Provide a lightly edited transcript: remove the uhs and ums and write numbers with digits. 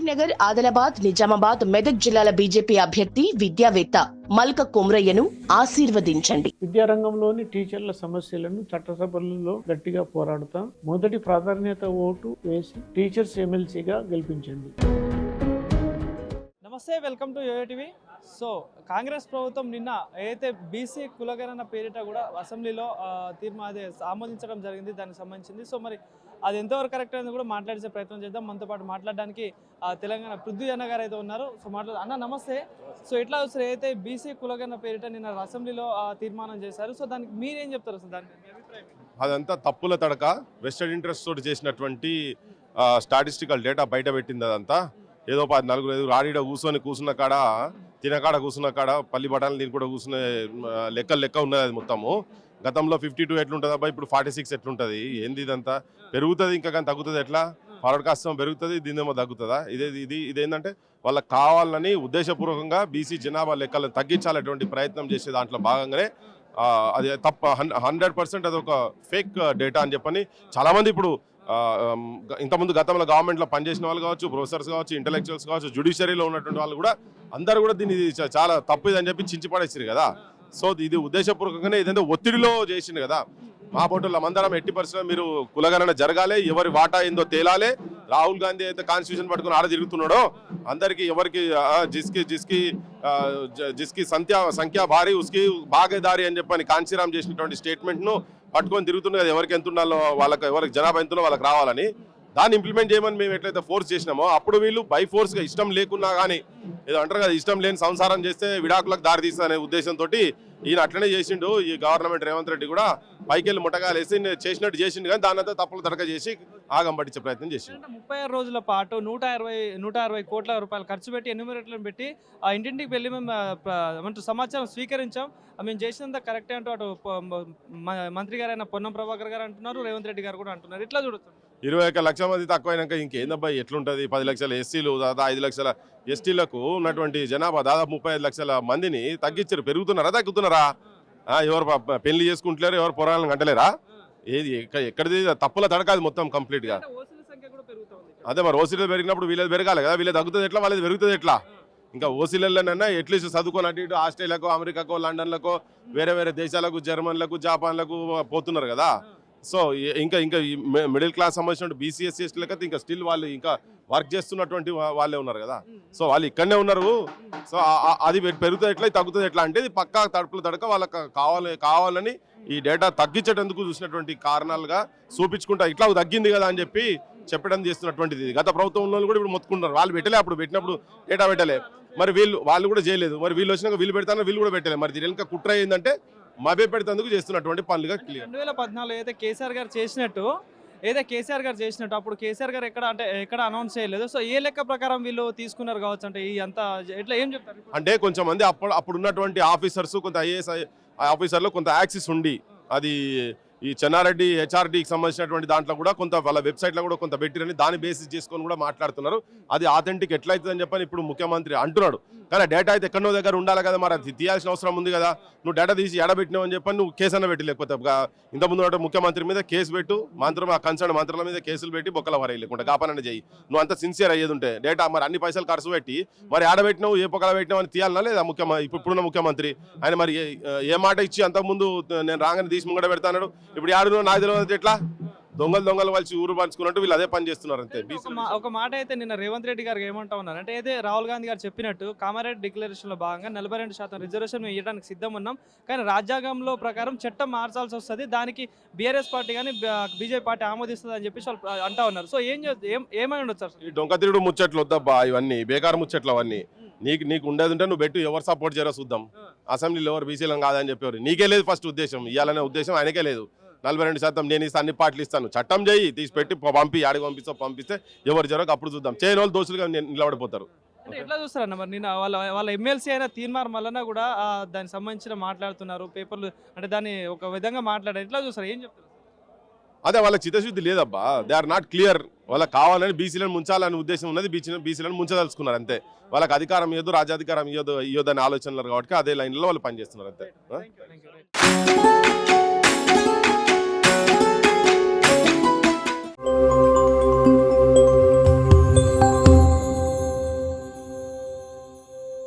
కరీంనగర్, ఆదిలాబాద్, నిజామాబాద్, మెదక్ జిల్లాల బీజేపీ అభ్యర్థి విద్యావేత్త మల్క కొమ్రయ్యను ఆశీర్వదించండి. విద్యారంగంలోని టీచర్ల సమస్యలను చట్టసభలలో గట్టిగా పోరాడుతాం. మొదటి ప్రాధాన్యత ఓటు వేసి టీచర్స్ ఎమ్మెల్సీగా గెలిపించండి. నమస్తే, welcome to YoYo TV. So Congress ప్రభుత్వం నిన్న ఏదైతే బీసీ కులగణన పేరిట కూడా అసెంబ్లీలో ఆమోదించడం జరిగింది, దానికి సంబంధించింది. సో మరి అది ఎంతవరకు కరెక్ట్ అనేది కూడా మాట్లాడే ప్రయత్నం చేద్దాం. మనతో పాటు మాట్లాడడానికి తెలంగాణ పృథ్వీ అన్న గారు అయితే ఉన్నారు. సో అన్న నమస్తే. సో ఎట్లా వస్తారు ఏదైతే బీసీ కులగణన పేరిట నిన్న అసెంబ్లీలో తీర్మానం చేశారు, సో దానికి మీరేం చెప్తారు అసలు? దానికి మీ అభిప్రాయం? అదంతా తప్పుల తడక, వెస్టెడ్ ఇంట్రెస్ట్ తోటి చేసినటువంటి స్టాటిస్టికల్ డేటా బయట పెట్టింది. అదంతా ఏదో 14 ఆడిడ కూర్చున్న కాడ, తినకాడ కూర్చున్న కాడ, పల్లి బఠాలు దీని కూడా కూర్చునే లెక్క ఉన్నది. అది మొత్తము గతంలో 52 ఎట్లుంటుంది అబ్బా, ఇప్పుడు 46 ఎట్లుంటుంది? ఏంది ఇదంతా? పెరుగుతుంది ఇంకా, కానీ తగ్గుతుంది ఎట్లా? ఫార్వర్డ్ కాస్ట్ పెరుగుతుంది, దీనిదేమో తగ్గుతుందా? ఇదేంటంటే వాళ్ళకి కావాలని ఉద్దేశపూర్వకంగా బీసీ జనాభా లెక్కలను తగ్గించాలటువంటి ప్రయత్నం చేసే దాంట్లో భాగంగానే అది తప్ప 100% అది ఒక ఫేక్ డేటా అని చెప్పని చాలామంది ఇప్పుడు ఇంతకుముందు గతంలో గవర్నమెంట్లో పనిచేసిన వాళ్ళు కావచ్చు, ప్రొఫెసర్స్ కావచ్చు, ఇంటలెక్చువల్స్ కావచ్చు, జ్యుడిషియరీలో ఉన్నటువంటి వాళ్ళు కూడా అందరూ కూడా దీన్ని చాలా తప్పు ఇదని చెప్పి చించిపడేసారు కదా. సో ఇది ఉద్దేశపూర్వకంగానే ఇదంతా ఒత్తిడిలో చేసింది కదా. మా బోటుల మందరం ఎట్టి పరిస్థితుల్లో మీరు కులగణన జరగాలి, ఎవరి వాటా ఏందో తేలాలి. రాహుల్ గాంధీ అయితే కాన్స్టిట్యూషన్ పట్టుకుని ఆడ తిరుగుతున్నాడో అందరికి ఎవరికి జిస్కి సంఖ్య భారీ ఉస్కి భాగేదారి అని చెప్పని కాంచీరామ్ చేసినటువంటి స్టేట్మెంట్ను పట్టుకొని తిరుగుతుంది కదా. ఎవరికి ఎంత ఉండాలో వాళ్ళకి, ఎవరికి జనాభా ఎంత ఉందో వాళ్ళకి రావాలని దాన్ని ఇంప్లిమెంట్ చేయమని మేము ఎట్లయితే ఫోర్స్ చేసినామో, అప్పుడు వీళ్ళు బై ఫోర్స్గా ఇష్టం లేకున్నా కానీ, ఏదో అంటారు కదా, ఇష్టం లేని సంసారం చేస్తే విడాకులకు దారి తీస్తారనే ఉద్దేశంతో ఈయన అట్లనే చేసిండు. ఈ గవర్నమెంట్ రేవంత్ రెడ్డి కూడా పైకెళ్ళి ముట్టగాలు వేసి చేసినట్టు చేసిండు, కానీ దాని అంతా తప్పులు తడక చేసి ఆగం పట్టించే ప్రయత్నం చేసిండు. 36 రోజుల పాటు 160 కోట్ల రూపాయలు ఖర్చు పెట్టి ఎన్యూమరేటర్లను పెట్టి ఆ ఇంటింటికి వెళ్ళి మేము సమాచారం స్వీకరించాం, మేము చేసినంత కరెక్టే అంటూ అటు మంత్రి గారైన పొన్నం ప్రభాకర్ గారు అంటున్నారు, రేవంత్ రెడ్డి గారు కూడా అంటున్నారు. ఇట్లా చూడుతుంది 21 లక్షల మంది తక్కువైనాక ఇంకేందబ్బా ఎట్లుంటుంది? 10 లక్షల ఎస్సీలు, దాదాపు 5 లక్షల ఎస్టీలకు ఉన్నటువంటి జనాభా దాదాపు 35 లక్షల మందిని తగ్గించారు. పెరుగుతున్నారా తగ్గుతున్నారా? ఎవరు పెళ్లి చేసుకుంటలేరు, ఎవరు పొరాలను కంటలేరా? ఏది ఎక్కడిది? తప్పుల తడకాది మొత్తం కంప్లీట్గా. అదే మరి ఓసీలు పెరిగినప్పుడు వీళ్ళది పెరగాలి కదా, వీళ్ళది తగ్గుతుంది ఎట్లా, వాళ్ళది పెరుగుతుంది ఎట్లా? ఇంకా ఓసీలలోనైనా అట్లీస్ట్ చదువుకొని అటు ఇటు ఆస్ట్రేలియాకో, అమెరికాకో, లండన్లకో, వేరే దేశాలకు, జర్మన్లకు, జపాన్లకు పోతున్నారు కదా. సో ఇంకా మిడిల్ క్లాస్ సంబంధించిన బీసీఎస్సీ ఎస్టీలకైతే ఇంకా స్టిల్ వాళ్ళు ఇంకా వర్క్ చేస్తున్నటువంటి వాళ్ళే ఉన్నారు కదా. సో వాళ్ళు ఇక్కడనే ఉన్నారు. సో అది పెరుగుతుంది ఎట్లా, తగ్గుతుంది ఎట్లా అంటే ఇది పక్కా తడుపులు తడక వాళ్ళకి కావాలని ఈ డేటా తగ్గించేటందుకు చూసినటువంటి కారణాలుగా చూపించుకుంటా ఇట్లా తగ్గింది కదా అని చెప్పి చెప్పడం చేస్తున్నటువంటిది. గత ప్రభుత్వంలో కూడా ఇప్పుడు మొత్తుకుంటున్నారు. వాళ్ళు పెట్టలే, అప్పుడు పెట్టినప్పుడు డేటా పెట్టలే, మరి వాళ్ళు కూడా చేయలేదు. మరి వీళ్ళు వచ్చినాక వీళ్ళు పెడతాను, వీళ్ళు కూడా పెట్టలేదు. మరి దీని వెనుక కుట్ర ఏంటంటే మభ్య పెడతందుకు చేస్తున్నటువంటి పనులుగా క్లియర్. 2014 అయితే కేసీఆర్ గారు చేసినట్టు అప్పుడు కేసీఆర్ గారు ఎక్కడ అనౌన్స్ చేయలేదు. సో ఏ లెక్క ప్రకారం వీళ్ళు తీసుకున్నారు కావచ్చు అంటే ఈ అంతా ఎట్లా ఏం చెప్తారు? అంటే కొంచెం మంది అప్పుడు ఉన్నటువంటి ఆఫీసర్స్, కొంత ఐఏఎస్ ఆఫీసర్లు కొంత యాక్సెస్ ఉండి, అది ఈ చెన్నారెడ్డి హెచ్ఆర్డీకి సంబంధించినటువంటి దాంట్లో కూడా కొంత వాళ్ళ వెబ్సైట్లో కూడా కొంత పెట్టిరని దాన్ని బేసిస్ చేసుకొని కూడా మాట్లాడుతున్నారు. అది ఆథెంటిక్ ఎట్లయితుందని చెప్పని ఇప్పుడు ముఖ్యమంత్రి అంటున్నాడు. కానీ డేటా అయితే ఎక్కడో దగ్గర ఉండాలి కదా, మరి అది తీయాల్సిన అవసరం ఉంది కదా. నువ్వు డేటా తీసి ఎడబెట్టినావు అని చెప్పని నువ్వు కేసు అన్న పెట్టి, లేకపోతే ఇంతకుముందు ముఖ్యమంత్రి మీద కేసు పెట్టు, కన్సర్న్ మంత్రుల మీద కేసులు పెట్టి బొక్కల వరే లేకుండా కాపానని చెయ్యి. నువ్వు అంత సిన్సియర్ అయ్యేది ఉంటే డేటా మరి అన్ని పైసలు ఖర్చు పెట్టి మరి ఆడబెట్టినావు, ఏ పొక్కల పెట్టినావు అని తీయాలన్నా లేదా ఇప్పుడున్న ముఖ్యమంత్రి? ఆయన మరి ఏ మాట ఇచ్చి అంతకుముందు నేను రాగానే తీసి ముంగడ పెడతాడు, ఇప్పుడు ఆడు నాకు తెలియదు ఎట్లా? దొంగలు కలిసి ఊరు పంచుకున్నట్టు వీళ్ళు అదే పని చేస్తున్నారు అంతే. ఒక మాట అయితే నిన్న రేవంత్ రెడ్డి గారు ఏమంటా ఉన్నారు అంటే, అయితే రాహుల్ గాంధీ గారు చెప్పినట్టు కామారెడ్డి డిక్లరేషన్ లో భాగంగా 42% రిజర్వేషన్ ఇవ్వడానికి సిద్ధం ఉన్నాం, కానీ రాజ్యాంగంలో ప్రకారం చట్టం మార్చాల్సి వస్తుంది, దానికి బీఆర్ఎస్ పార్టీ కానీ బీజేపీ పార్టీ ఆమోదిస్తుంది అని చెప్పి వాళ్ళు అంటా ఉన్నారు. సో ఏమై ఉండొచ్చు సార్? ఈ డొంకతిరుడు ముచ్చట్లు వద్దబ్బా, ఇవన్నీ బేకారు ముచ్చట్లు. అవన్నీ నీకు ఉండేది ఉంటే నువ్వు పెట్టు, ఎవరు సపోర్ట్ చేయరో చూద్దాం. అసెంబ్లీలో ఎవరు బీసీలం కాదని చెప్పేవారు. నీకే లేదు ఫస్ట్ ఉద్దేశం, ఇవ్వాలనే ఉద్దేశం ఆయనకే లేదు. 42% నేను ఇస్తాను, అన్ని పార్టీలు ఇస్తాను, చట్టం చేయి, తీసి పెట్టి ఆడికి పంపిస్తే ఎవరు జరగక అప్పుడు చూద్దాం. చేయని వాళ్ళు దోషులుగా నిలబడిపోతారు. ఎట్లా చూస్తారన్న మరి నిన్న వాళ్ళ ఎమ్మెల్సీ అయిన తీర్మార్ వలన కూడా దానికి సంబంధించిన మాట్లాడుతున్నారు పేపర్లు, అంటే దాన్ని ఒక విధంగా మాట్లాడారు. ఎట్లా చూస్తారు, ఏం చెప్తారు? అదే వాళ్ళకి చిత్తశుద్ధి లేదబ్బా, దే ఆర్ నాట్ క్లియర్. వాళ్ళకి కావాలని బీసీలను ముంచాలనే ఉద్దేశం ఉన్నది, బీసీలను ముంచదలుచుకున్నారు అంతే. వాళ్ళకి అధికారం ఇవ్వదు, రాజ్యాధికారం ఇవ్వదని ఆలోచనలు కాబట్టి అదే లైన్లో వాళ్ళు పనిచేస్తున్నారు అంతే.